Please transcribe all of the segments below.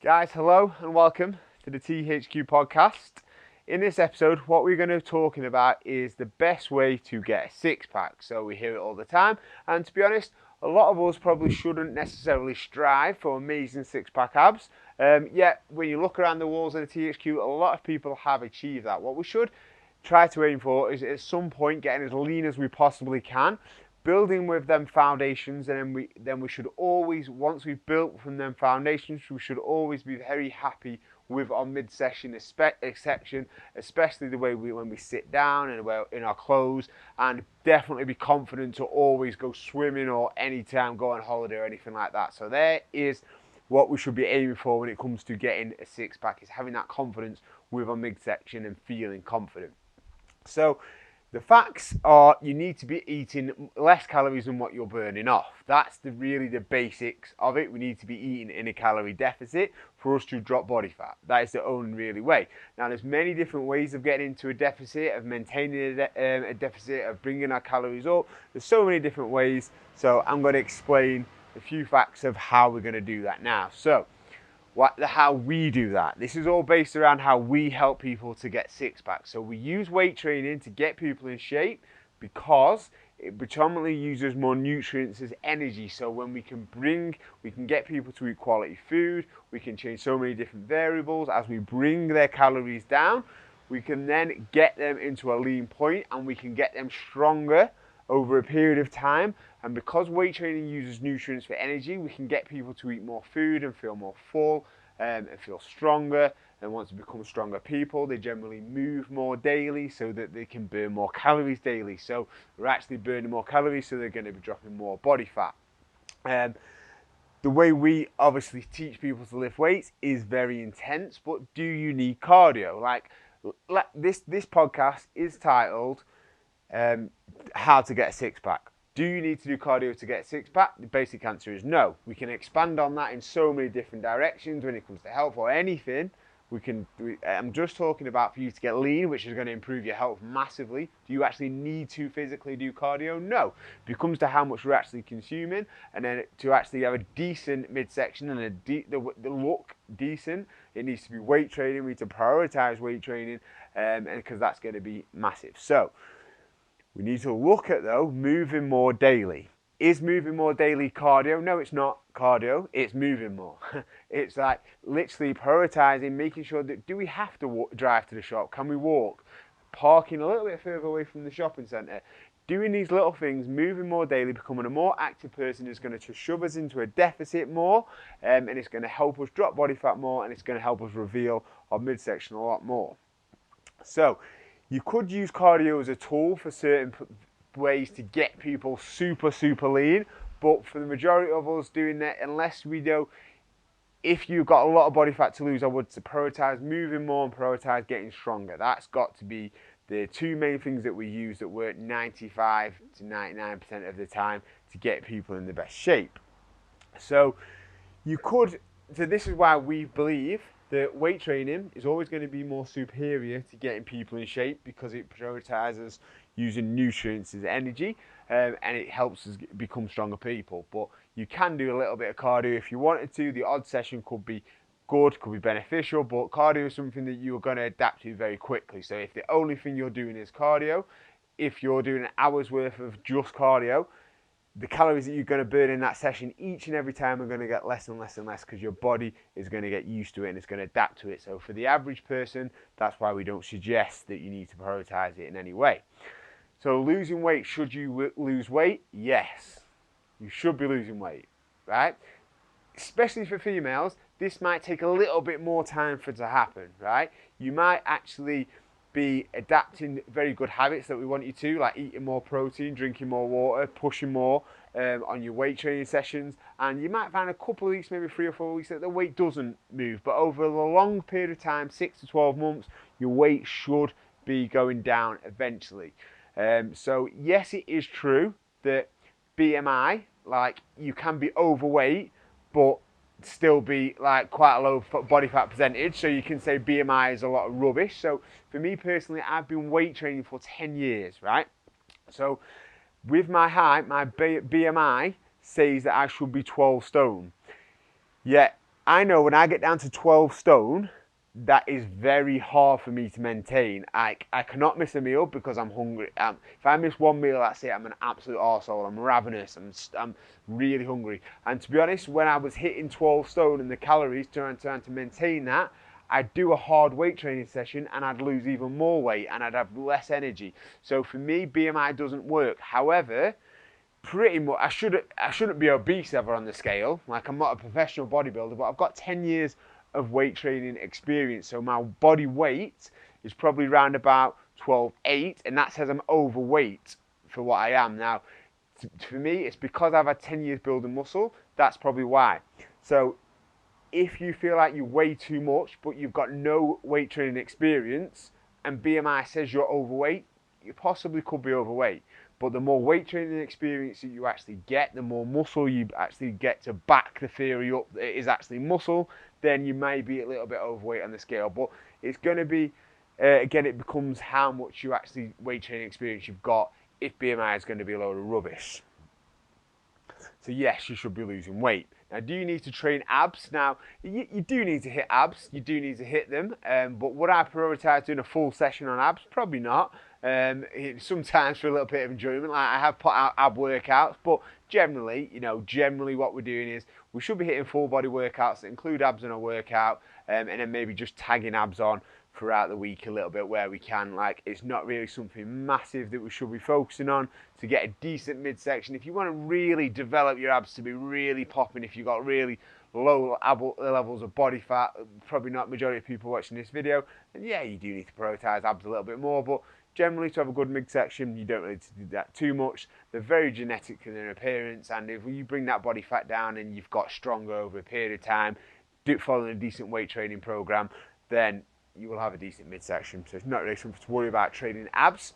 Guys, hello and welcome to the THQ podcast. In this episode, what we're going to be talking about is the best way to get a six pack. So we hear it all the time, and to be honest, a lot of us probably shouldn't necessarily strive for amazing six pack abs. Yet, when you look around the walls of the THQ, a lot of people have achieved that. What we should try to aim for is at some point getting as lean as we possibly can, building with them foundations, and then we should always, once we've built from them foundations, we should always be very happy with our mid-session section, especially the way when we sit down and in our clothes, and definitely be confident to always go swimming or anytime go on holiday or anything like that. So there is what we should be aiming for when it comes to getting a six pack, is having that confidence with our midsection and feeling confident. So the facts are you need to be eating less calories than what you're burning off. That's really the basics of it. We need to be eating in a calorie deficit for us to drop body fat. That is the only really way. Now, there's many different ways of getting into a deficit, of maintaining a deficit, of bringing our calories up. There's so many different ways. So I'm going to explain a few facts of how we're going to do that now. So how we do that. This is all based around how we help people to get six packs. So we use weight training to get people in shape because it predominantly uses more nutrients as energy. So when we can get people to eat quality food, we can change so many different variables. As we bring their calories down, we can then get them into a lean point and we can get them stronger over a period of time. And because weight training uses nutrients for energy, we can get people to eat more food and feel more full and feel stronger. And once they become stronger people, they generally move more daily so that they can burn more calories daily. So we're actually burning more calories, so they're going to be dropping more body fat. The way we obviously teach people to lift weights is very intense, but do you need cardio? Like this podcast is titled how to get a six pack. Do you need to do cardio to get a six pack? The basic answer is no. We can expand on that in so many different directions when it comes to health or anything. I'm just talking about for you to get lean, which is going to improve your health massively. Do you actually need to physically do cardio? No. It comes to how much we're actually consuming, and then to actually have a decent midsection and the look decent, it needs to be weight training. We need to prioritize weight training, and because that's going to be massive. So we need to look at, though, moving more daily. Is moving more daily cardio? No, it's not cardio. It's moving more. It's like literally prioritizing, making sure that, do we have to drive to the shop? Can we walk? Parking a little bit further away from the shopping centre. Doing these little things, moving more daily, becoming a more active person is going to shove us into a deficit more, and it's going to help us drop body fat more, and it's going to help us reveal our midsection a lot more. So you could use cardio as a tool for certain ways to get people super lean, but for the majority of us doing that, unless we do, if you've got a lot of body fat to lose, I would prioritize moving more and prioritize getting stronger. That's got to be the two main things that we use that work 95 to 99% of the time to get people in the best shape. So this is why we believe that weight training is always going to be more superior to getting people in shape, because it prioritizes using nutrients as energy, and it helps us become stronger people. But you can do a little bit of cardio if you wanted to. The odd session could be good, could be beneficial, but cardio is something that you're going to adapt to very quickly. So if the only thing you're doing is cardio, if you're doing an hour's worth of just cardio, the calories that you're going to burn in that session each and every time are going to get less and less and less, because your body is going to get used to it and it's going to adapt to it. So for the average person, that's why we don't suggest that you need to prioritize it in any way. So losing weight, should you lose weight? Yes, you should be losing weight, right? Especially for females, this might take a little bit more time for it to happen, right? You might actually be adapting very good habits that we want you to, like eating more protein, drinking more water, pushing more on your weight training sessions, and you might find a couple of weeks, maybe 3 or 4 weeks, that the weight doesn't move. But over a long period of time, 6 to 12 months, your weight should be going down eventually. So yes, it is true that BMI, like, you can be overweight, but still be like quite a low body fat percentage, so you can say BMI is a lot of rubbish. So for me personally, I've been weight training for 10 years, right? So with my height, my BMI says that I should be 12 stone. Yet I know when I get down to 12 stone, that is very hard for me to maintain. I cannot miss a meal because I'm hungry. If I miss one meal, that's it. I'm an absolute arsehole. I'm ravenous. I'm really hungry. And to be honest, when I was hitting 12 stone and the calories, trying to maintain that, I'd do a hard weight training session and I'd lose even more weight and I'd have less energy. So for me, BMI doesn't work. However, pretty much I shouldn't be obese ever on the scale. Like, I'm not a professional bodybuilder, but I've got 10 years of weight training experience, so my body weight is probably around about 12.8, and that says I'm overweight for what I am now. For me, it's because I've had 10 years building muscle. That's probably why. So if you feel like you weigh too much but you've got no weight training experience and BMI says you're overweight, you possibly could be overweight. But the more weight training experience that you actually get, the more muscle you actually get to back the theory up that it is actually muscle, then you may be a little bit overweight on the scale. But it's going to be, again, it becomes how much you actually weight training experience you've got. If BMI is going to be a load of rubbish. So yes, you should be losing weight. Now, do you need to train abs? Now, you do need to hit abs. You do need to hit them. But would I prioritise doing a full session on abs? Probably not. Sometimes for a little bit of enjoyment, like I have put out ab workouts, but generally what we're doing is we should be hitting full body workouts that include abs in our workout, and then maybe just tagging abs on throughout the week a little bit where we can. Like, it's not really something massive that we should be focusing on to get a decent midsection. If you want to really develop your abs to be really popping, if you've got really low levels of body fat, probably not majority of people watching this video, then yeah, you do need to prioritize abs a little bit more. But generally, to have a good midsection, you don't really need to do that too much. They're very genetic in their appearance, and if you bring that body fat down and you've got stronger over a period of time, following a decent weight training program, then you will have a decent midsection. So it's not really something to worry about training abs.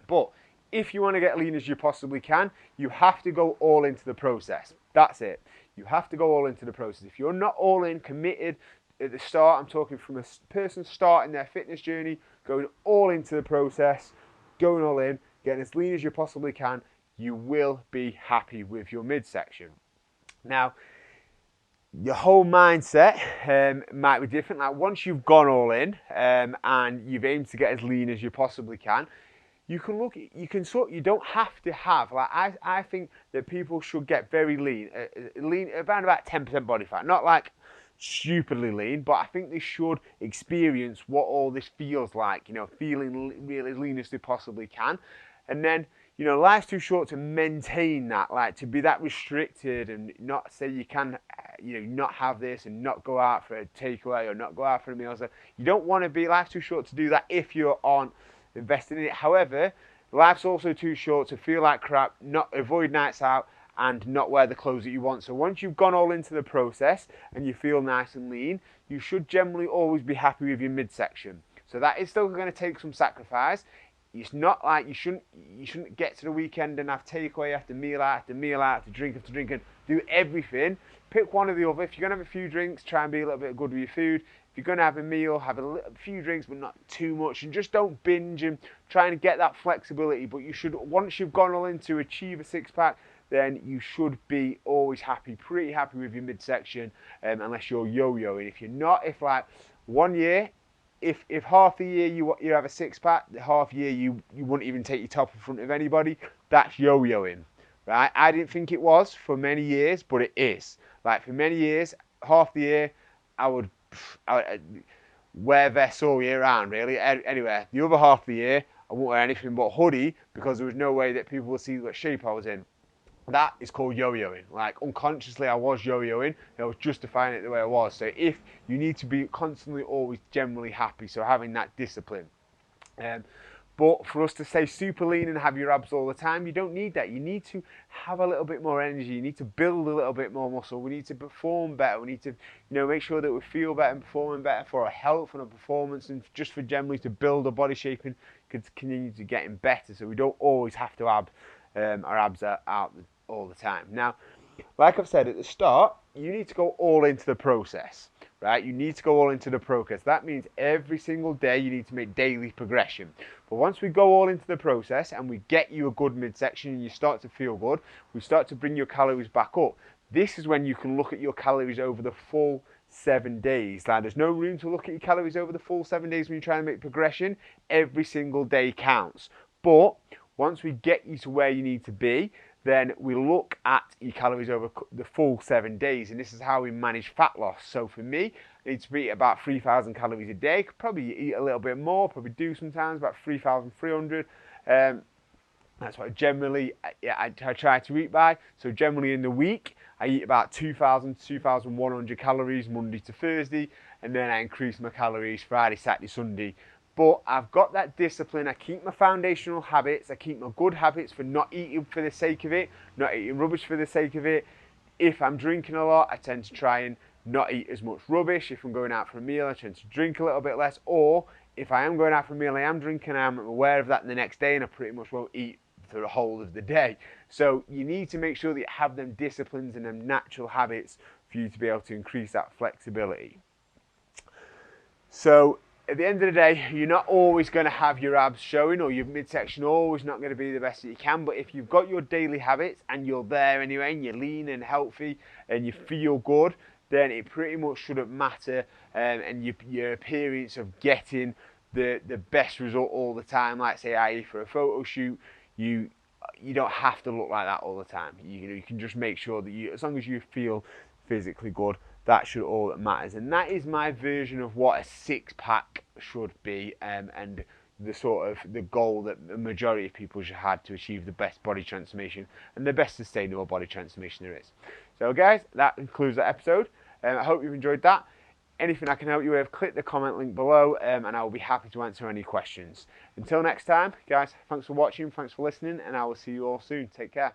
But if you want to get lean as you possibly can, you have to go all into the process. That's it. You have to go all into the process. If you're not all in, committed at the start, I'm talking from a person starting their fitness journey, going all into the process, going all in, getting as lean as you possibly can, you will be happy with your midsection. Now, your whole mindset might be different. Like, once you've gone all in and you've aimed to get as lean as you possibly can, you don't have to have, like, I think that people should get very lean around about 10% body fat, not like stupidly lean, but I think they should experience what all this feels like, feeling really as lean as they possibly can. And then, life's too short to maintain that, like, to be that restricted and not say you can, not have this and not go out for a takeaway or not go out for a meal. So you don't want to be, life's too short to do that if you aren't investing in it. However, life's also too short to feel like crap, not avoid nights out, and not wear the clothes that you want. So once you've gone all into the process and you feel nice and lean, you should generally always be happy with your midsection. So that is still going to take some sacrifice. It's not like you shouldn't get to the weekend and have takeaway after meal after meal after drink after drink and do everything. Pick one or the other. If you're going to have a few drinks, try and be a little bit good with your food. If you're going to have a meal, have a few drinks, but not too much, and just don't binge and try and get that flexibility. But you should, once you've gone all in to achieve a six-pack, then you should be always happy, pretty happy with your midsection, unless you're yo-yoing. If you're not, if like 1 year, if half the year you have a six-pack, the half year you wouldn't even take your top in front of anybody, that's yo-yoing, right? I didn't think it was for many years, but it is. Like, for many years, half the year, I would wear vests all year round, really, anywhere. The other half of the year, I wouldn't wear anything but hoodie because there was no way that people would see what shape I was in. That is called yo-yoing. Like, unconsciously, I was yo-yoing. I was justifying it the way I was. So if you need to be constantly, always, generally happy, so having that discipline. But for us to stay super lean and have your abs all the time, you don't need that. You need to have a little bit more energy. You need to build a little bit more muscle. We need to perform better. We need to, make sure that we feel better and performing better for our health and our performance, and just for generally to build our body shape and continue to getting better. So we don't always have to have our abs out all the time. Now, like I've said at the start, you need to go all into the process, right? You need to go all into the process. That means every single day you need to make daily progression. But once we go all into the process and we get you a good midsection and you start to feel good, we start to bring your calories back up. This is when you can look at your calories over the full 7 days. Like, there's no room to look at your calories over the full 7 days when you're trying to make progression. Every single day counts. But once we get you to where you need to be, then we look at your calories over the full 7 days, and this is how we manage fat loss. So for me, I need to eat about 3,000 calories a day. Could probably eat a little bit more, probably do sometimes about 3,300. That's what generally I try to eat by. So generally in the week, I eat about 2,000 to 2,100 calories Monday to Thursday, and then I increase my calories Friday, Saturday, Sunday. But I've got that discipline. I keep my foundational habits. I keep my good habits for not eating for the sake of it, not eating rubbish for the sake of it. If I'm drinking a lot, I tend to try and not eat as much rubbish. If I'm going out for a meal, I tend to drink a little bit less. Or if I am going out for a meal, I am drinking, I'm aware of that the next day, and I pretty much won't eat for the whole of the day. So you need to make sure that you have them disciplines and them natural habits for you to be able to increase that flexibility. So at the end of the day, you're not always going to have your abs showing, or your midsection always not going to be the best that you can. But if you've got your daily habits and you're there anyway, and you're lean and healthy and you feel good, then it pretty much shouldn't matter. And your appearance of getting the best result all the time, like say i.e. for a photo shoot, you don't have to look like that all the time. You can just make sure that as long as you feel physically good, that should all that matters. And that is my version of what a six-pack should be, and the sort of the goal that the majority of people should have to achieve the best body transformation and the best sustainable body transformation there is. So guys, that concludes that episode. I hope you've enjoyed that. Anything I can help you with, click the comment link below, and I will be happy to answer any questions. Until next time, guys, thanks for watching, thanks for listening, and I will see you all soon. Take care.